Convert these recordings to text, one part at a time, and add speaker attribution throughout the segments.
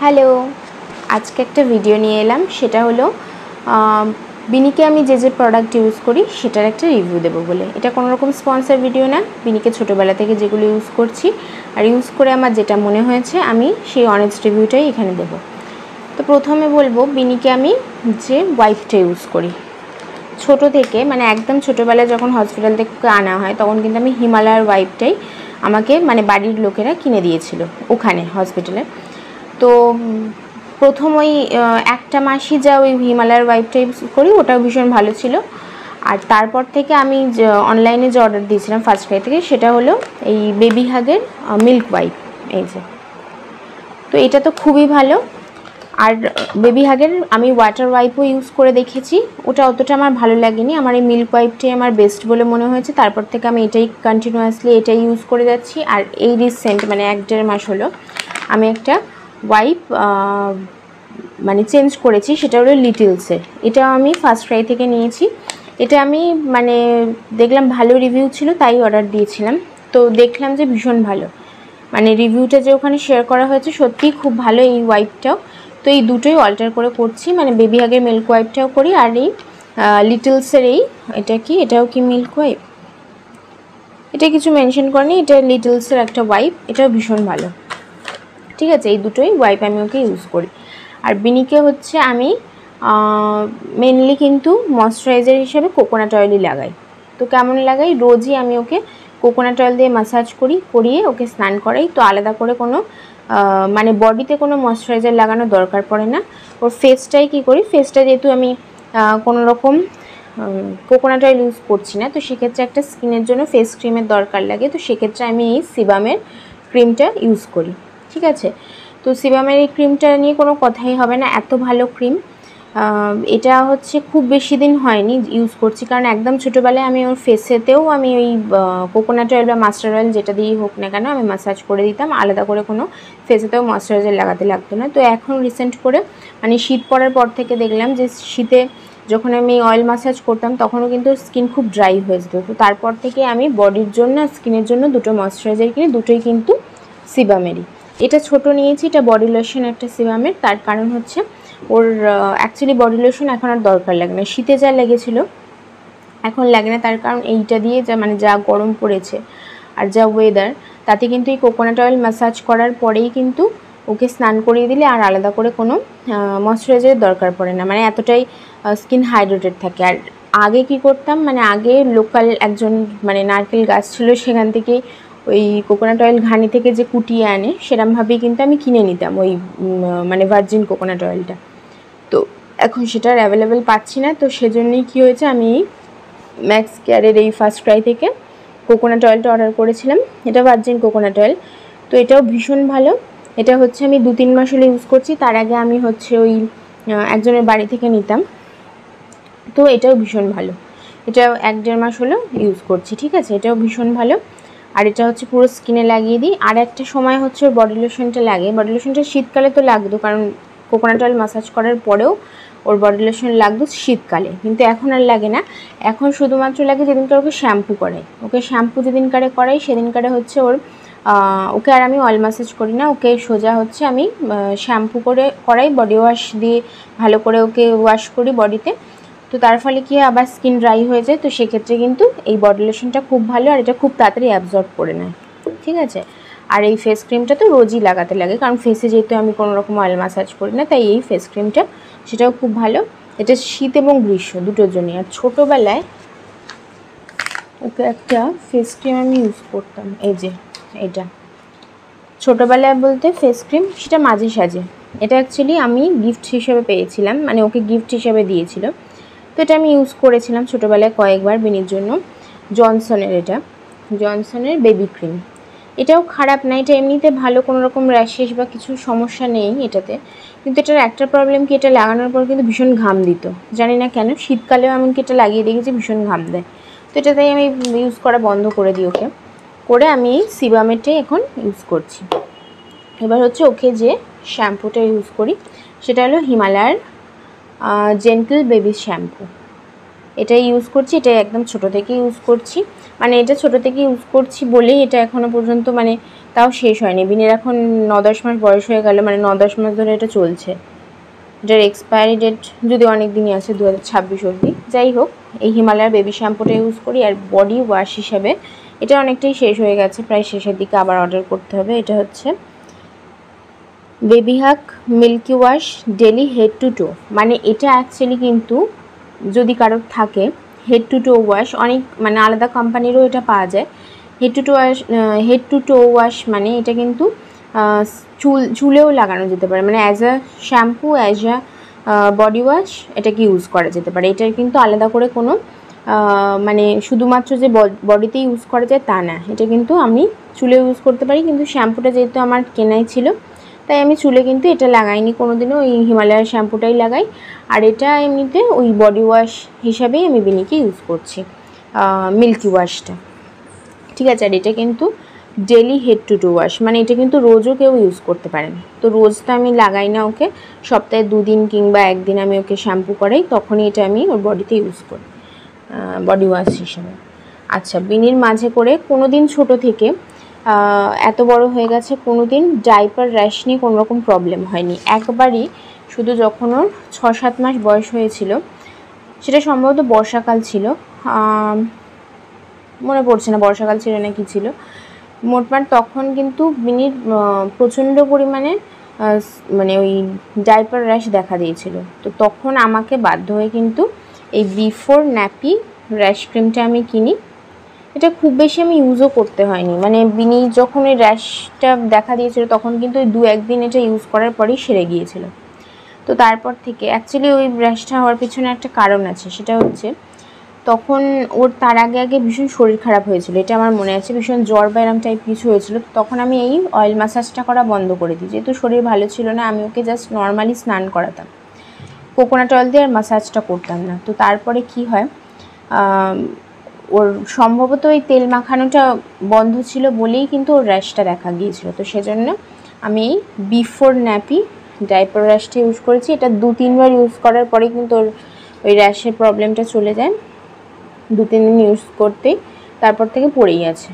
Speaker 1: Hello, আজকে একটা video নিয়ে এলাম। সেটা হলো বিনিকে আমি যে প্রোডাক্ট ইউজ করি সেটার একটা রিভিউ দেবো বলে। এটা কোনো রকম স্পন্সর ভিডিও না, বিনিকে ছোটোবেলা থেকে যেগুলো ইউজ করছি আর ইউজ করে আমার যেটা মনে হয়েছে আমি সেই অনেস্ট রিভিউটাই এখানে দেবো। তো প্রথমে বলবো বিনিকে আমি যে ওয়াইপটা ইউজ করি ছোটো থেকে, মানে একদম ছোটোবেলায় যখন হসপিটাল থেকে আনা হয় তখন কিন্তু আমি হিমালয়ার ওয়াইপটাই আমাকে মানে বাড়ির লোকেরা কিনে দিয়েছিল ওখানে হসপিটালে। তো প্রথম ওই একটা মাসই যা ওই হিমালয়ার ওয়াইপটা ইউজ করি, ওটাও ভীষণ ভালো ছিল। আর তারপর থেকে আমি অনলাইনে যে অর্ডার দিয়েছিলাম ফার্স্ট ক্রাই থেকে, সেটা হলো এই বেবি হাগের মিল্ক ওয়াইপ। এই যে, তো এটা তো খুবই ভালো। আর বেবি হাগের আমি ওয়াটার ওয়াইপও ইউজ করে দেখেছি, ওটা অতটা আমার ভালো লাগেনি। আমার এই মিল্ক ওয়াইপটাই আমার বেস্ট বলে মনে হয়েছে। তারপর থেকে আমি এটাই কন্টিনিউয়াসলি এটাই ইউজ করে যাচ্ছি। আর এই রিসেন্ট মানে 1-1.5 মাস হলো আমি একটা ওয়াইপ মানে চেঞ্জ করেছি, সেটা হলো লিটলসের। এটা আমি ফার্স্ট ক্রাই থেকে নিয়েছি। এটা আমি মানে দেখলাম ভালো রিভিউ ছিল তাই অর্ডার দিয়েছিলাম। তো দেখলাম যে ভীষণ ভালো, মানে রিভিউটা যে ওখানে শেয়ার করা হয়েছে সত্যিই খুব ভালো এই ওয়াইপটাও। তো এই দুটোই অল্টার করে করছি, মানে বেবি হাগের মিল্ক ওয়াইপটাও করি আর এই লিটলসের এটা কি, এটাও কি মিল্ক ওয়াইপ, এটা কিছু মেনশন করেনি, এটা লিটলসের একটা ওয়াইপ, এটাও ভীষণ ভালো। ঠিক আছে, এই দুটোই ওয়াইপ আমি ওকে ইউজ করি। আর বিনিকে হচ্ছে আমি মেনলি কিন্তু ময়শ্চারাইজার হিসেবে কোকোনাট অয়েলই লাগাই। তো কেমন লাগাই, রোজই আমি ওকে কোকোনাট অয়েল দিয়ে ম্যাসাজ করিয়ে ওকে স্নান করাই। তো আলাদা করে কোনো মানে বডিতে কোনো ময়শ্চারাইজার লাগানোর দরকার পড়ে না। ওর ফেসটাই কী করি, ফেসটা যেহেতু আমি কোনো রকম কোকোনাট অয়েল ইউজ করছি না, তো সেক্ষেত্রে একটা স্কিনের জন্য ফেস ক্রিমের দরকার লাগে। তো সেক্ষেত্রে আমি এই সিবামের ক্রিমটা ইউজ করি। ঠিক আছে, তো সিবামের এই ক্রিমটা নিয়ে কোনো কথাই হবে না, এত ভালো ক্রিম। এটা হচ্ছে খুব বেশি দিন হয়নি ইউজ করছি, কারণ একদম ছোটোবেলায় আমি ওর ফেসেতেও আমি ওই কোকোনাট অয়েল বা মাস্টার অয়েল যেটা দিয়েই হোক না কেন আমি ম্যাসাজ করে দিতাম, আলাদা করে কোনো ফেসেতেও ময়শ্চারাইজার লাগাতে লাগতো না। তো এখন রিসেন্ট করে মানে শীত পড়ার পর থেকে দেখলাম যে শীতে যখন আমি অয়েল ম্যাসাজ করতাম তখনও কিন্তু স্কিন খুব ড্রাই হয়ে যেত। তো তারপর থেকে আমি বডির জন্য স্কিনের জন্য দুটো ময়শ্চারাইজার কিনি, দুটোই কিন্তু সিবামেরই। এটা ছোট নিয়েছি, এটা বডি লোশন একটা সিবামের। তার কারণ হচ্ছে ওর অ্যাকচুয়ালি বডি লোশন এখন আর দরকার লাগে না, শীতে যা লেগেছিল এখন লাগে না। তার কারণ এইটা দিয়ে যা গরম পড়েছে আর যা ওয়েদার, তাতে কিন্তু এই কোকোনাট অয়েল ম্যাসাজ করার পরেই কিন্তু ওকে স্নান করিয়ে দিলে আর আলাদা করে কোনো ময়শ্চারাইজারের দরকার পড়ে না, মানে এতটাই স্কিন হাইড্রেটেড থাকে। আর আগে কি করতাম, মানে আগে লোকাল একজন মানে নারকেল গাছ ছিল, সেখান থেকে ওই কোকোনাট অয়েল ঘানি থেকে যে কুটিয়ে আনে সেরমভাবেই কিন্তু আমি কিনে নিতাম ওই মানে ভার্জিন কোকোনাট অয়েলটা। তো এখন সেটার অ্যাভেলেবেল পাচ্ছি না, তো সেজন্যই কী হয়েছে, আমি ম্যাক্স কেয়ারের এই ফার্স্ট ক্রাই থেকে কোকোনাট অয়েলটা অর্ডার করেছিলাম। এটা ভার্জিন কোকোনাট অয়েল, তো এটাও ভীষণ ভালো। এটা হচ্ছে আমি 2-3 মাস হলে ইউজ করছি, তার আগে আমি হচ্ছে ওই একজনের বাড়ি থেকে নিতাম। তো এটাও ভীষণ ভালো, এটা 1-1.5 মাস হলো ইউজ করছি। ঠিক আছে, এটাও ভীষণ ভালো। আর এটা হচ্ছে পুরো স্কিনে লাগিয়ে দিই। আর একটা সময় হচ্ছে ওর বডি লোশনটা লাগে, বডি লোশনটা শীতকালে তো লাগতো, কারণ কোকোনাট অয়েল ম্যাসাজ করার পরেও ওর বডি লোশন লাগতো শীতকালে, কিন্তু এখন আর লাগে না। এখন শুধুমাত্র লাগে যেদিনকার ওকে শ্যাম্পু করাই, ওকে শ্যাম্পু যেদিনকারে করাই সেদিনকারে হচ্ছে ওকে আর আমি অয়েল ম্যাসাজ করি না, ওকে সোজা হচ্ছে আমি শ্যাম্পু করাই, বডি ওয়াশ দিয়ে ভালো করে ওকে ওয়াশ করি বডিতে। তো তার ফলে কি হয়, আবার স্কিন ড্রাই হয়ে যায়। তো সেক্ষেত্রে কিন্তু এই বডি লোশনটা খুব ভালো, আর এটা খুব তাড়াতাড়ি অ্যাবজর্ব করে নেয়। ঠিক আছে, আর এই ফেস ক্রিমটা তো রোজই লাগাতে লাগে, কারণ ফেসে যেহেতু আমি কোনো রকম অয়েল ম্যাসাজ করি না, তাই এই ফেস ক্রিমটা সেটাও খুব ভালো। এটা শীত এবং গ্রীষ্ম দুটোর জন্যই। আর ছোটোবেলায় ওকে একটা ফেস ক্রিম আমি ইউজ করতাম, এই যে এটা ছোটোবেলায় বলতে ফেস ক্রিম, সেটা মাঝে সাঝে, এটা অ্যাকচুয়ালি আমি গিফট হিসেবে পেয়েছিলাম, মানে ওকে গিফট হিসেবে দিয়েছিল। তো এটা আমি ইউজ করেছিলাম ছোটোবেলায় কয়েকবার বিনির জন্য। জনসনের, এটা জনসনের বেবি ক্রিম, এটাও খারাপ না, এটা এমনিতে ভালো, কোনো রকম র্যাশেস বা কিছু সমস্যা নেই এটাতে। কিন্তু এটার একটা প্রবলেম কি, এটা লাগানোর পর কিন্তু ভীষণ ঘাম দিত, জানি না কেন। শীতকালেও এমনকি এটা লাগিয়ে দেখেছি ভীষণ ঘাম দেয়। তো এটাতেই আমি ইউজ করা বন্ধ করে দিই ওকে, করে আমি সিবামেরটাই এখন ইউজ করছি। এবার হচ্ছে ওকে যে শ্যাম্পুটা ইউজ করি সেটা হলো হিমালয়ার জেন্টল বেবি শ্যাম্পু, এটাই ইউজ করছি। এটা একদম ছোট থেকে ইউজ করছি, মানে এটা ছোট থেকে ইউজ করছি বলেই এটা এখনও পর্যন্ত মানে তাও শেষ হয়নি। বিনির এখন 9-10 মাস বয়স হয়ে গেল, মানে 9-10 মাস ধরে এটা চলছে। এটার এক্সপায়ারি ডেট যদি অনেক দিনই আছে, 2026 অবধি। যাই হোক, এই হিমালয়ার বেবি শ্যাম্পুটা ইউজ করি। আর বডি ওয়াশ হিসাবে এটা অনেকটাই শেষ হয়ে গেছে, প্রায় শেষের দিকে আবার অর্ডার করতে হবে। এটা হচ্ছে baby hug milky wash daily head to toe. মানে এটা অ্যাকচুয়ালি কিন্তু যদি কারোর থাকে হেড টু টো ওয়াশ, অনেক মানে আলাদা কোম্পানিরও এটা পাওয়া যায়। হেড টু টো ওয়াশ মানে এটা কিন্তু চুলেও লাগানো যেতে পারে, মানে as a shampoo, as a body wash এটাকে ইউজ করা যেতে পারে। এটার কিন্তু আলাদা করে কোনো মানে শুধুমাত্র যে বডিতে ইউজ করা যায় তা না, এটা কিন্তু আমি চুলে ইউজ করতে পারি। কিন্তু শ্যাম্পুটা যেহেতু আমার কেনাই ছিল, তাই আমি চুলে কিন্তু এটা লাগাইনি কোনোদিনও, ওই হিমালয়ার শ্যাম্পুটাই লাগাই। আর এটা এমনিতে ওই বডি ওয়াশ হিসাবেই আমি বিনিকে ইউজ করছি, মিল্কি ওয়াশটা, ঠিক আছে। আর এটা কিন্তু daily head to to wash, মানে এটা কিন্তু রোজও কেউ ইউজ করতে পারেন। তো রোজ তো আমি লাগাই না ওকে, সপ্তাহে 2 দিন কিংবা 1 দিন আমি ওকে শ্যাম্পু করাই, তখনই এটা আমি ওর বডিতে ইউজ করি বডি ওয়াশ হিসেবে। আচ্ছা, বিনির মাঝে করে কোনো দিন ছোটো থেকে এত বড় হয়ে গেছে, কোনো দিন ডাইপার র্যাশ নিয়ে কোনো রকম প্রবলেম হয়নি। একবারই শুধু যখন ওর 6-7 মাস বয়স হয়েছিল, সেটা সম্ভবত বর্ষাকাল ছিল, মনে পড়ছে না বর্ষাকাল ছিল না কি ছিল, মোটমাট তখন কিন্তু বিনির প্রচণ্ড পরিমাণে মানে ওই ডাইপার র্যাশ দেখা দিয়েছিল। তো তখন আমাকে বাধ্য হয়ে কিন্তু এই বিফোর ন্যাপি র্যাশ ক্রিমটা আমি কিনি। এটা খুব বেশি আমি ইউজও করতে হয়নি, মানে বিনি যখন ওই র্যাশটা দেখা দিয়েছিল তখন কিন্তু ওই 2-1 দিন এটা ইউজ করার পরেই সেরে গিয়েছিল। তো তারপর থেকে অ্যাকচুয়ালি ওই র্যাশটা হওয়ার পিছনে একটা কারণ আছে, সেটা হচ্ছে তখন ওর তার আগে ভীষণ শরীর খারাপ হয়েছিল, এটা আমার মনে আছে, ভীষণ জ্বর বা এরম টাইপ কিছু হয়েছিল। তখন আমি এই অয়েল ম্যাসাজটা করা বন্ধ করে দিই, যেহেতু শরীর ভালো ছিল না। আমি ওকে জাস্ট নর্মালি স্নান করাতাম, কোকোনাট অয়েল দিয়ে, আর ম্যাসাজটা করতাম না। তো তারপরে কি হয়, ওর সম্ভবত ওই তেল মাখানোটা বন্ধ ছিল বলেই কিন্তু ওর র্যাশটা দেখা গিয়েছিল। তো সেজন্য আমি বিফোর ন্যাপি ডাইপার র্যাশটা ইউজ করেছি। এটা 2-3 বার ইউজ করার পরে কিন্তু ওর ওই র্যাশের প্রবলেমটা চলে যায়। 2-3 দিন ইউজ করতেই তারপর থেকে পড়েই আছে।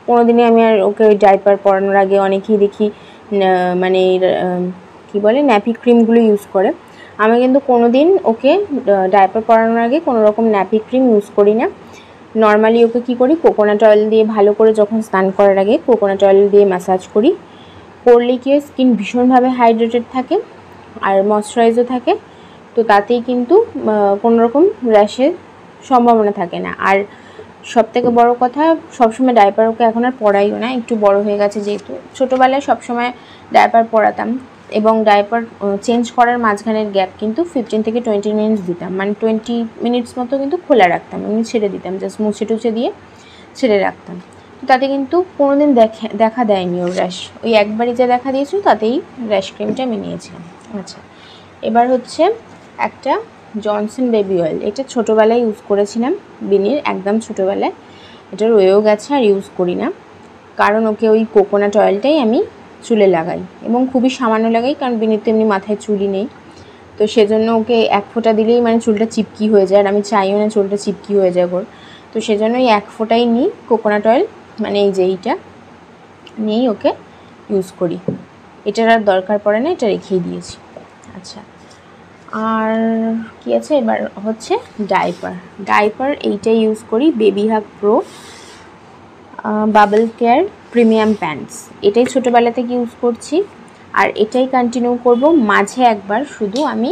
Speaker 1: কোনো দিনই আমি আর ওকে ওই ডাইপার পরানোর আগে অনেকেই দেখি মানে কি বলে ন্যাপি ক্রিমগুলো ইউজ করে। আমি কিন্তু কোনো দিন ওকে ডাইপার পরানোর আগে কোনো রকম ন্যাপি ক্রিম ইউজ করি না। নর্মালি ওকে কী করি, কোকোনাট অয়েল দিয়ে ভালো করে যখন স্নান করার আগে কোকোনাট অয়েল দিয়ে ম্যাসাজ করি। করলে কি স্কিন ভীষণভাবে হাইড্রেটেড থাকে আর ময়শ্চারাইজও থাকে। তো তাতেই কিন্তু কোনো রকম র্যাশের সম্ভাবনা থাকে না। আর সবথেকে বড় কথা, সবসময় ডাইপার ওকে এখন আর পরাইও না, একটু বড় হয়ে গেছে যেহেতু। ছোটোবেলায় সবসময় ডাইপার পরাতাম এবং ডাইপার চেঞ্জ করার মাঝখানের গ্যাপ কিন্তু 15 থেকে 20 মিনিটস দিতাম, মানে 20 মিনিটস মতো কিন্তু খোলা রাখতাম, এমনি ছেড়ে দিতাম, জাস্ট মুছে টুছে দিয়ে ছেড়ে রাখতাম। তো তাতে কিন্তু কোনো দিন দেখা দেয়নি ওর র্যাশ। ওই একবারই যা দেখা দিয়েছিল তাতেই র্যাশ ক্রিমটা আমি নিয়েছিলাম। আচ্ছা, এবার হচ্ছে একটা জনসন বেবি অয়েল। এটা ছোটোবেলায় ইউজ করেছিলাম বিনির, একদম ছোটোবেলায়। এটা রয়েও গেছে, আর ইউজ করি না, কারণ ওকে ওই কোকোনাট অয়েলটাই আমি চুলে লাগাই এবং খুবই সামান্য লাগাই, কারণ বিনির তো এমনি মাথায় চুলই নেই। তো সেজন্য ওকে 1 ফোঁটা দিলেই মানে চুলটা চিপকি হয়ে যায়, আর আমি চাইও না চুলটা চিপকি হয়ে যায় ওর। তো সেজন্য এই 1 ফোঁটাই নিই কোকোনাট অয়েল, মানে এই যে এইটা নিয়েই ওকে ইউজ করি। এটার আর দরকার পড়ে না, এটা রেখেই দিয়েছি। আচ্ছা, আর কি আছে, এবার হচ্ছে ডাইপার এইটা ইউজ করি, baby hug pro bubble care premium pants. এটাই ছোটোবেলা থেকে ইউজ করছি আর এটাই কন্টিনিউ করব। মাঝে একবার শুধু আমি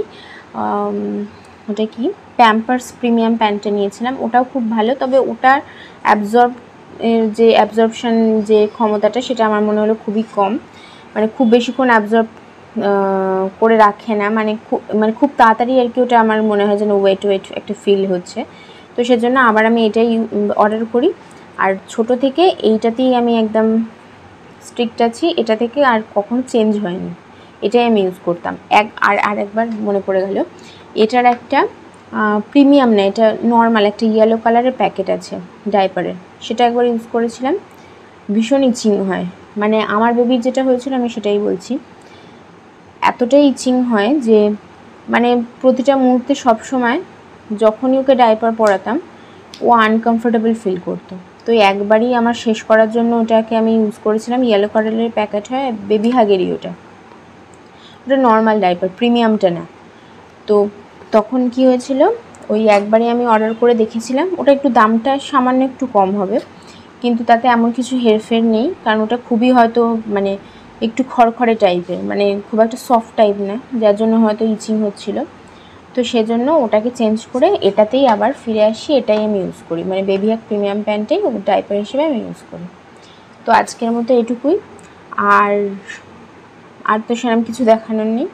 Speaker 1: ওটা কি প্যাম্পার্স প্রিমিয়াম প্যান্টটা নিয়েছিলাম, ওটাও খুব ভালো, তবে ওটার অ্যাবজর্পশন যে ক্ষমতাটা সেটা আমার মনে হলো খুবই কম, মানে খুব বেশিক্ষণ অ্যাবজর্ব করে রাখে না, মানে খুব তাড়াতাড়ি আর কি, ওটা আমার মনে হয় যেন ওয়েট একটা ফিল হচ্ছে। তো সেজন্য আবার আমি এটাই অর্ডার করি। আর ছোট থেকে এইটাতেই আমি একদম স্ট্রিক্ট আছি, এটা থেকে আর কখনো চেঞ্জ হয়নি, এটাই আমি ইউজ করতাম। আরেকবার মনে পড়ে গেল, এটার একটা প্রিমিয়াম না, এটা নর্মাল একটা ইয়েলো কালারের প্যাকেট আছে ডাইপারের, সেটা একবার ইউজ করেছিলাম, ভীষণ ইচিং হয়। মানে আমার বেবির যেটা হয়েছিল আমি সেটাই বলছি, এতটাই ইচিং হয় যে মানে প্রতিটা মুহূর্তে সব সময় যখনই ওকে ডাইপার পরাতাম ও আনকমফোর্টেবল ফিল করতো। তো একবারই আমার শেষ করার জন্য ওটাকে আমি ইউজ করেছিলাম। ইয়েলো কালারের প্যাকেট হয়, বেবি হাগেরই ওটা নর্মাল ডাইপার, প্রিমিয়ামটা না। তো তখন কি হয়েছিল, ওই একবারে আমি অর্ডার করে দেখেছিলাম। ওটা একটু দামটা সামান্য একটু কম হবে, কিন্তু তাতে এমন কিছু হেরফের নেই, কারণ ওটা খুবই হয়তো মানে একটু খড়খড়ে টাইপের, মানে খুব একটা সফট টাইপ না, যার জন্য হয়তো ইচিং হচ্ছিল। তো সেজন্য ওটাকে চেঞ্জ করে এটাতেই আবার ফিরে আসি, এটাই আমি ইউজ করি, মানে বেবি হাগ প্রিমিয়াম প্যান্টেই ডাইপার হিসেবে আমি ইউজ করি। তো আজকের মতো এটুকুই, আর তো সেরকম কিছু দেখানোর নেই।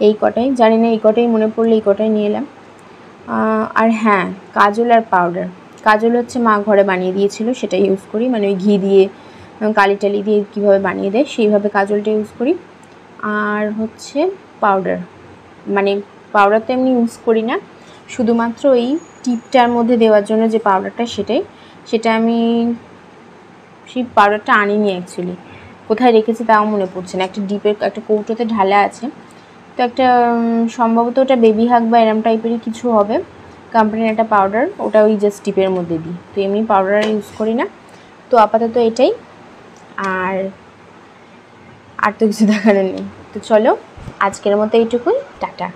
Speaker 1: এই কটাই, জানি না এই কটাই মনে পড়লে এই কটাই নিয়ে এলাম। আর হ্যাঁ, কাজল আর পাউডার। কাজল হচ্ছে মা ঘরে বানিয়ে দিয়েছিল, সেটা ইউজ করি, মানে ওই ঘি দিয়ে কালি টালি দিয়ে কীভাবে বানিয়ে দেয় সেইভাবে কাজলটা ইউজ করি। আর হচ্ছে পাউডার, মানে পাউডার তো এমনি ইউজ করি না, শুধুমাত্র ওই টিপটার মধ্যে দেওয়ার জন্য যে পাউডারটা, সেটা আমি সেই পাউডারটা আনিনি অ্যাকচুয়ালি, কোথায় রেখেছি তাও মনে পড়ছে না। একটা ডিপের একটা কৌটোতে ঢালা আছে, তো একটা সম্ভবত ওটা বেবি হাগ বা এরম টাইপেরই কিছু হবে, কোম্পানির একটা পাউডার, ওটা ওই জাস্ট টিপের মধ্যে দিই। তো এমনি পাউডার ইউজ করি না। তো আপাতত এটাই, আর তো কিছু দেখানোর নেই। তো চলো আজকের মতো এইটুকুই, টাটা।